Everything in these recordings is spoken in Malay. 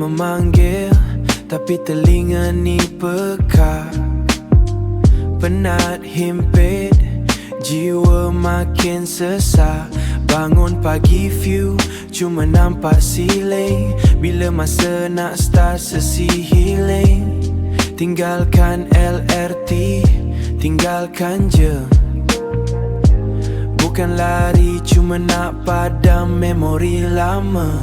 memanggil, tapi telinga ni peka. Penat himpit, jiwa makin sesak. Bangun pagi view, cuma nampak ceiling. Bila masa nak start sesi healing. Tinggalkan LRT, tinggalkan je. Bukan lari, cuma nak padam memori lama.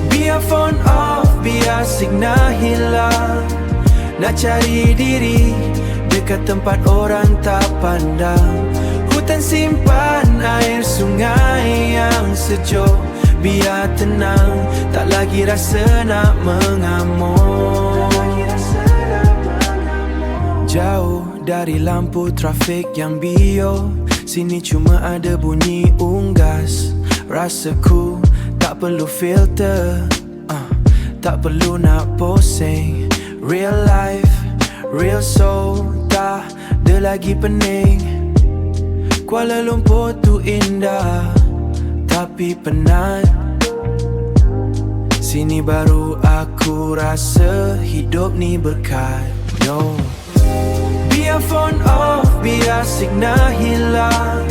Biar phone off, biar signal hilang. Nak cari diri dekat tempat orang tak pandang. Hutan simpan air sungai yang sejuk. Biar tenang, tak lagi rasa nak mengamuk. Jauh dari lampu trafik yang bio, sini cuma ada bunyi unggas. Rasaku tak perlu filter, tak perlu nak posing. Real life, real soul, tak ada lagi pening. Kuala Lumpur tu indah, tapi penat. Sini baru aku rasa hidup ni berkat. No. Biar phone off, biar signal hilang.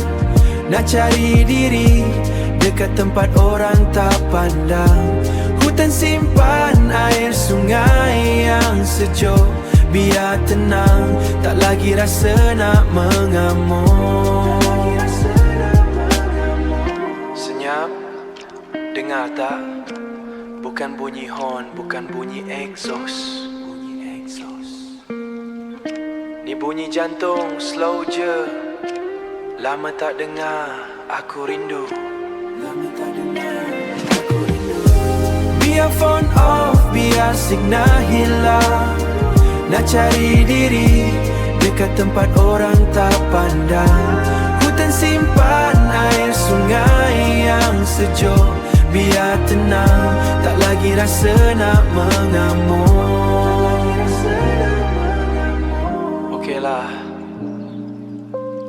Nak cari diri dekat tempat orang tak pandang. Hutan simpan air sungai yang sejuk. Biar tenang, tak lagi rasa nak mengamuk. Senyap, dengar tak? Bukan bunyi horn, bukan bunyi exhaust. Ni bunyi jantung, slow je. Lama tak dengar, aku rindu. Biar phone off, biar signal hilang. Nak cari diri dekat tempat orang tak pandang. Hutan simpan air sungai yang sejuk. Biar tenang, tak lagi rasa nak mengamuk. Okeylah,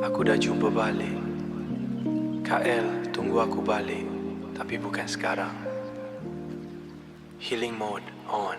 aku dah jumpa balik. KL tunggu aku balik, tapi bukan sekarang. Healing mode on.